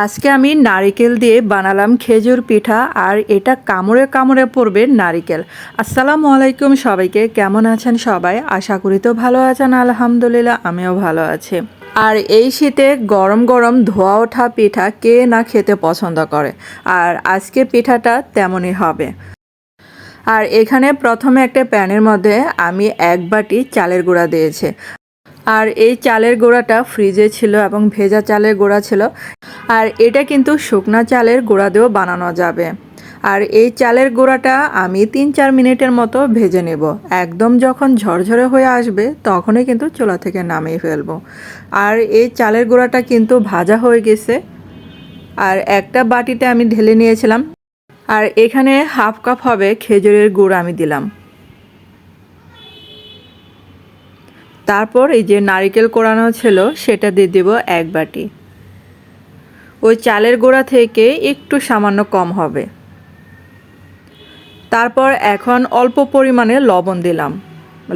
আজকে আমি নারিকেল দিয়ে বানালাম খেজুর পিঠা আর এটা কামড়ে কামড়ে পড়বে নারিকেল। আসসালামু আলাইকুম সবাইকে, কেমন আছেন সবাই? আশা করি তো ভালো আছেন। আলহামদুলিল্লাহ আমিও ভালো আছি। আর এই শীতে গরম গরম ধোয়া ওঠা পিঠা কে না খেতে পছন্দ করে, আর আজকে পিঠাটা তেমনই হবে। আর এখানে প্রথমে একটা প্যানের মধ্যে আমি 1 বাটি চালের গুঁড়া দিয়েছি। আর এই চালের গুঁড়াটা ফ্রিজে ছিল এবং ভেজা চালের গুঁড়া ছিল। আর এটা কিন্তু শুকনা চালের গুঁড়া দিয়েও বানানো যাবে। আর এই চালের গুঁড়াটা আমি 3-4 মিনিটের মতো ভেজে নেব। একদম যখন ঝরঝরে হয়ে আসবে তখনই কিন্তু চুলা থেকে নামিয়ে ফেলবো। আর এই চালের গুঁড়াটা কিন্তু ভাজা হয়ে গেছে। আর একটা বাটিতে আমি ঢেলে নিয়েছিলাম। আর এখানে 1/2 কাপ হবে খেজুরের গুড় আমি দিলাম। তারপর এই যে নারিকেল কোড়ানো ছিল সেটা দিয়ে দেব 1 বাটি। ওই চালের গুঁড়া থেকে একটু সামান্য কম হবে। তারপর এখন অল্প পরিমাণে লবণ দিলাম।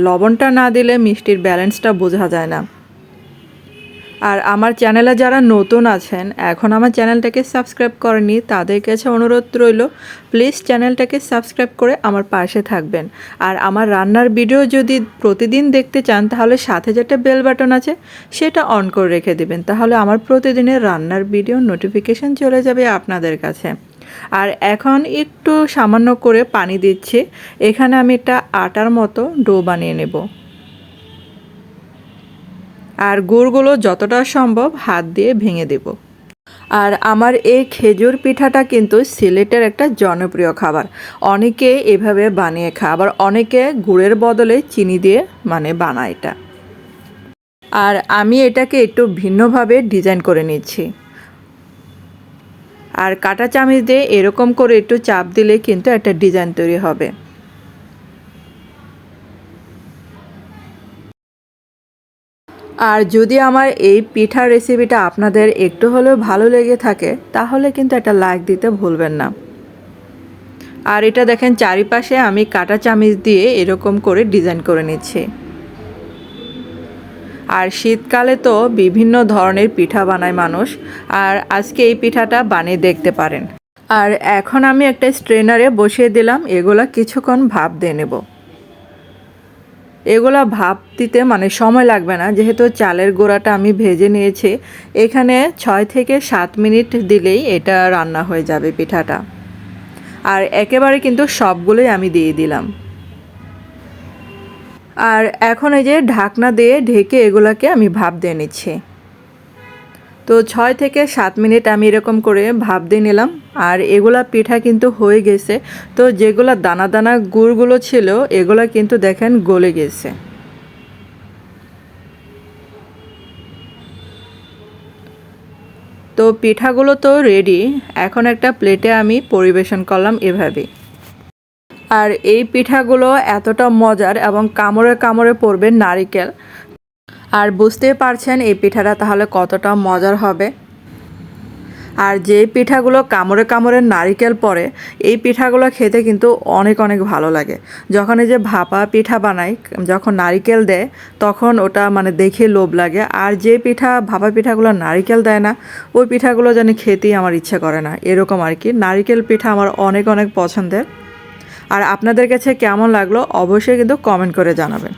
লবণটা না দিলে মিষ্টির ব্যালেন্সটা বোঝা যায় না। আর আমার চ্যানেলে যারা নতুন আছেন, এখন আমার চ্যানেলটাকে সাবস্ক্রাইব করেননি, তাদের কাছে অনুরোধ রইল প্লিজ চ্যানেলটাকে সাবস্ক্রাইব করে আমার পাশে থাকবেন। আর আমার রান্নার ভিডিও যদি প্রতিদিন দেখতে চান তাহলে সাথে যেটা বেল বাটন আছে সেটা অন করে রেখে দেবেন, তাহলে আমার প্রতিদিনের রান্নার ভিডিও নোটিফিকেশন চলে যাবে আপনাদের কাছে। আর এখন একটু সামান্য করে পানি দিচ্ছি। এখানে আমি একটা আটার মতো ডো বানিয়ে নেব। আর গুড়গুলো যতটা সম্ভব হাত দিয়ে ভেঙে দেব। আর আমার এই খেজুর পিঠাটা কিন্তু সিলেটের একটা জনপ্রিয় খাবার। অনেকে এভাবে বানিয়ে খায়, আবার অনেকে গুড়ের বদলে চিনি দিয়ে বানায় এটা। আর আমি এটাকে একটু ভিন্নভাবে ডিজাইন করে নিচ্ছি। আর কাঁটা চামচ দিয়ে এরকম করে একটু চাপ দিলে কিন্তু একটা ডিজাইন তৈরি হবে। আর যদি আমার এই পিঠার রেসিপিটা আপনাদের একটু হলেও ভালো লেগে থাকে তাহলে কিন্তু একটা লাইক দিতে ভুলবেন না। আর এটা দেখেন চারিপাশে আমি কাঁটা চামচ দিয়ে এরকম করে ডিজাইন করে নিচ্ছি। আর শীতকালে তো বিভিন্ন ধরনের পিঠা বানায় মানুষ, আর আজকে এই পিঠাটা বানিয়ে দেখতে পারেন। আর এখন আমি একটা স্ট্রেনারে বসিয়ে দিলাম, এগুলা কিছুক্ষণ ভাপ দিয়ে নেব। এগুলা ভাপ দিতে সময় লাগবে না, যেহেতু চালের গুঁড়াটা আমি ভেজে নিয়েছি। এখানে 6 থেকে 7 মিনিট দিলেই এটা রান্না হয়ে যাবে পিঠাটা। আর একেবারে কিন্তু সবগুলোই আমি দিয়ে দিলাম। আর এখন এই যে ঢাকনা দিয়ে ঢেকে এগুলাকে আমি ভাপ দিয়ে নিচ্ছি। তো 6 থেকে 7 মিনিট আমি এরকম করে ভাপ দিয়ে নিলাম। আর এগুলা পিঠা কিন্তু হয়ে গেছে। তো যেগুলা দানা দানা গুড়গুলো ছিল এগুলা কিন্তু দেখেন গলে গেছে। তো পিঠাগুলো তো রেডি। এখন একটা প্লেটে আমি পরিবেশন করলাম এভাবে। আর এই পিঠাগুলো এতটা মজার এবং কামড়ে কামড়ে পড়বে নারিকেল। আর বুঝতেই পারছেন এই পিঠাটা তাহলে কতটা মজার হবে। আর যে পিঠাগুলো কামড়ে কামড়ে নারিকেল পড়ে এই পিঠাগুলো খেতে কিন্তু অনেক অনেক ভালো লাগে। যখন এই যে ভাপা পিঠা বানাই, যখন নারিকেল দেয় তখন ওটা দেখে লোভ লাগে। আর যে পিঠা ভাপা পিঠাগুলো নারিকেল দেয় না ওই পিঠাগুলো জানি খেতেই আমার ইচ্ছে করে না, এরকম আর কি। নারিকেল পিঠা আমার অনেক অনেক পছন্দের। আর আপনাদের কাছে কেমন লাগলো অবশ্যই কিন্তু কমেন্ট করে জানাবেন।